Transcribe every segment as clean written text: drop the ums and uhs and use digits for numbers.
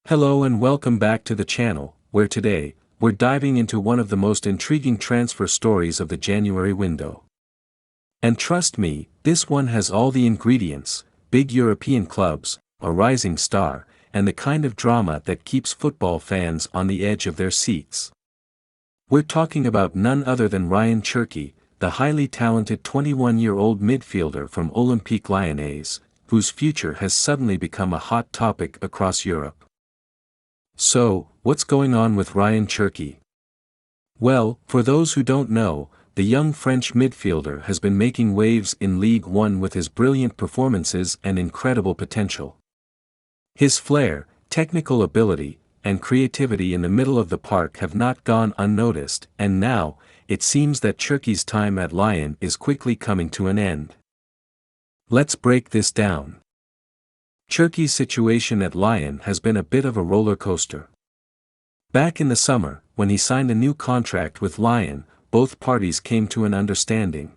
Hello and welcome back to the channel, where today, we're diving into one of the most intriguing transfer stories of the January window. And trust me, this one has all the ingredients: big European clubs, a rising star, and the kind of drama that keeps football fans on the edge of their seats. We're talking about none other than Rayan Cherki, the highly talented 21-year-old midfielder from Olympique Lyonnais, whose future has suddenly become a hot topic across Europe. So, what's going on with Rayan Cherki? Well, for those who don't know, the young French midfielder has been making waves in Ligue 1 with his brilliant performances and incredible potential. His flair, technical ability, and creativity in the middle of the park have not gone unnoticed, and now, it seems that Cherki's time at Lyon is quickly coming to an end. Let's break this down. Cherki's situation at Lyon has been a bit of a roller coaster. Back in the summer, when he signed a new contract with Lyon, both parties came to an understanding.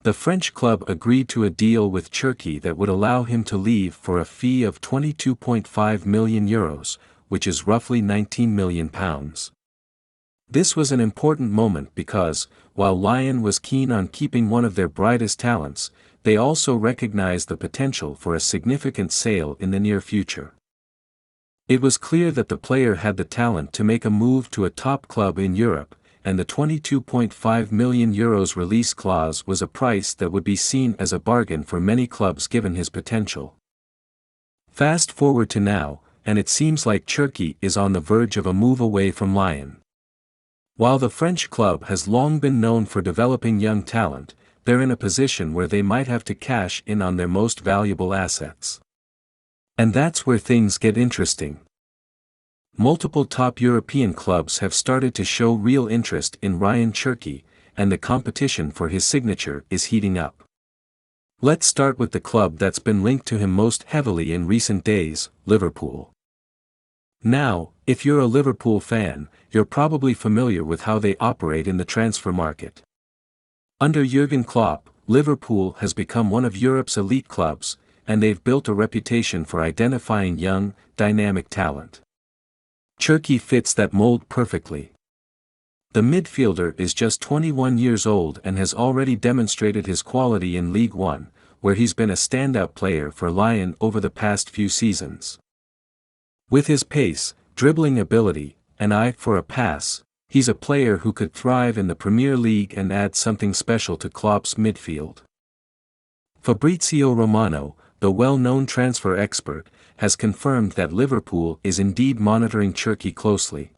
The French club agreed to a deal with Cherki that would allow him to leave for a fee of €22.5 million, which is roughly £19 million. This was an important moment because, while Lyon was keen on keeping one of their brightest talents, they also recognized the potential for a significant sale in the near future. It was clear that the player had the talent to make a move to a top club in Europe, and the €22.5 million release clause was a price that would be seen as a bargain for many clubs given his potential. Fast forward to now, and it seems like Cherki is on the verge of a move away from Lyon. While the French club has long been known for developing young talent, they're in a position where they might have to cash in on their most valuable assets. And that's where things get interesting. Multiple top European clubs have started to show real interest in Rayan Cherki, and the competition for his signature is heating up. Let's start with the club that's been linked to him most heavily in recent days, Liverpool. Now, if you're a Liverpool fan, you're probably familiar with how they operate in the transfer market. Under Jurgen Klopp, Liverpool has become one of Europe's elite clubs, and they've built a reputation for identifying young, dynamic talent. Cherki fits that mold perfectly. The midfielder is just 21 years old and has already demonstrated his quality in Ligue 1, where he's been a standout player for Lyon over the past few seasons. With his pace, dribbling ability, and eye for a pass, he's a player who could thrive in the Premier League and add something special to Klopp's midfield. Fabrizio Romano, the well-known transfer expert, has confirmed that Liverpool is indeed monitoring Cherki closely.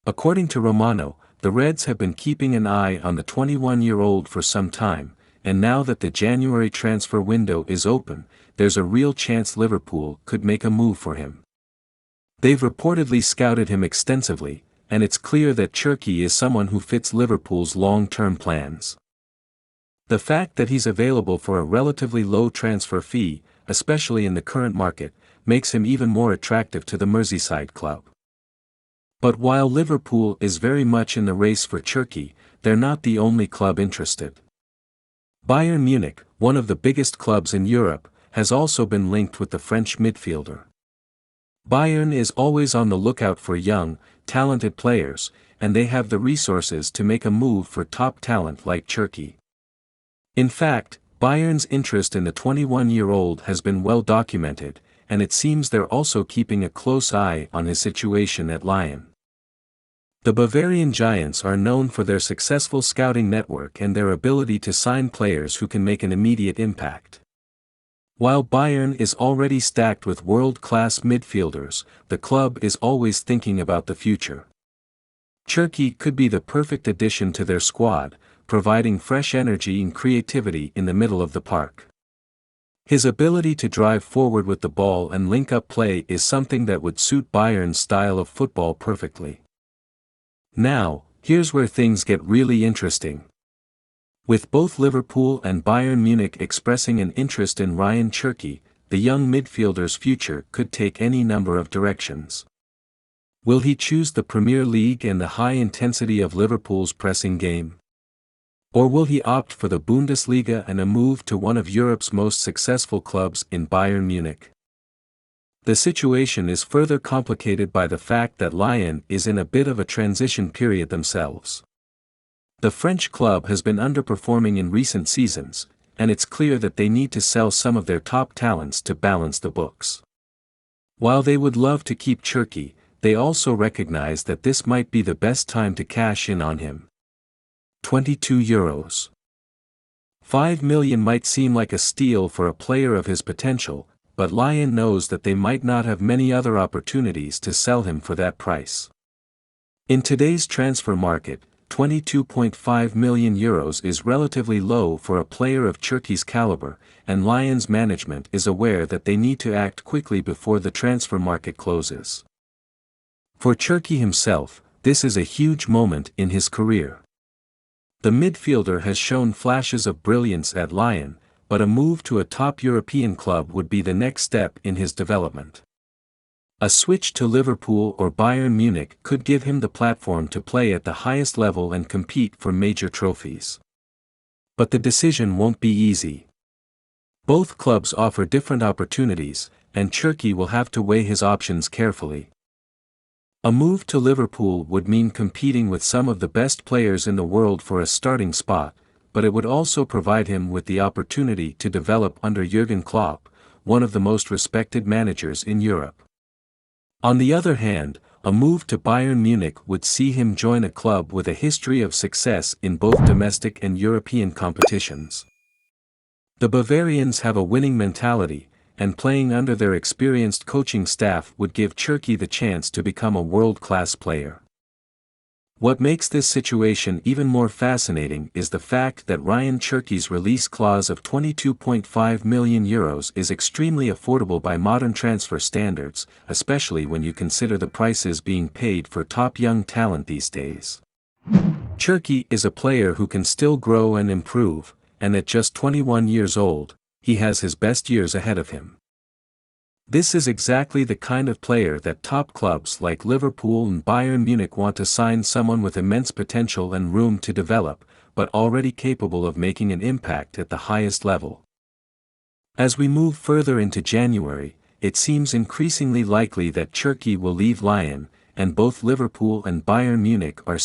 According to Romano, the Reds have been keeping an eye on the 21-year-old for some time, and now that the January transfer window is open, there's a real chance Liverpool could make a move for him. They've reportedly scouted him extensively, and it's clear that Cherki is someone who fits Liverpool's long-term plans. The fact that he's available for a relatively low transfer fee, especially in the current market, makes him even more attractive to the Merseyside club. But while Liverpool is very much in the race for Cherki, they're not the only club interested. Bayern Munich, one of the biggest clubs in Europe, has also been linked with the French midfielder. Bayern is always on the lookout for young, talented players, and they have the resources to make a move for top talent like Cherki. In fact, Bayern's interest in the 21-year-old has been well documented, and it seems they're also keeping a close eye on his situation at Lyon. The Bavarian Giants are known for their successful scouting network and their ability to sign players who can make an immediate impact. While Bayern is already stacked with world-class midfielders, the club is always thinking about the future. Cherki could be the perfect addition to their squad, providing fresh energy and creativity in the middle of the park. His ability to drive forward with the ball and link up play is something that would suit Bayern's style of football perfectly. Now, here's where things get really interesting. With both Liverpool and Bayern Munich expressing an interest in Rayan Cherki, the young midfielder's future could take any number of directions. Will he choose the Premier League and the high intensity of Liverpool's pressing game? Or will he opt for the Bundesliga and a move to one of Europe's most successful clubs in Bayern Munich? The situation is further complicated by the fact that Lyon is in a bit of a transition period themselves. The French club has been underperforming in recent seasons, and it's clear that they need to sell some of their top talents to balance the books. While they would love to keep Cherki, they also recognize that this might be the best time to cash in on him. €22. 5 million might seem like a steal for a player of his potential, but Lyon knows that they might not have many other opportunities to sell him for that price. In today's transfer market, €22.5 million is relatively low for a player of Cherki's caliber, and Lyon's management is aware that they need to act quickly before the transfer market closes. For Cherki himself, this is a huge moment in his career. The midfielder has shown flashes of brilliance at Lyon, but a move to a top European club would be the next step in his development. A switch to Liverpool or Bayern Munich could give him the platform to play at the highest level and compete for major trophies. But the decision won't be easy. Both clubs offer different opportunities, and Cherki will have to weigh his options carefully. A move to Liverpool would mean competing with some of the best players in the world for a starting spot, but it would also provide him with the opportunity to develop under Jurgen Klopp, one of the most respected managers in Europe. On the other hand, a move to Bayern Munich would see him join a club with a history of success in both domestic and European competitions. The Bavarians have a winning mentality, and playing under their experienced coaching staff would give Cherki the chance to become a world-class player. What makes this situation even more fascinating is the fact that Rayan Cherki's release clause of €22.5 million is extremely affordable by modern transfer standards, especially when you consider the prices being paid for top young talent these days. Cherki is a player who can still grow and improve, and at just 21 years old, he has his best years ahead of him. This is exactly the kind of player that top clubs like Liverpool and Bayern Munich want to sign, someone with immense potential and room to develop, but already capable of making an impact at the highest level. As we move further into January, it seems increasingly likely that Cherki will leave Lyon, and both Liverpool and Bayern Munich are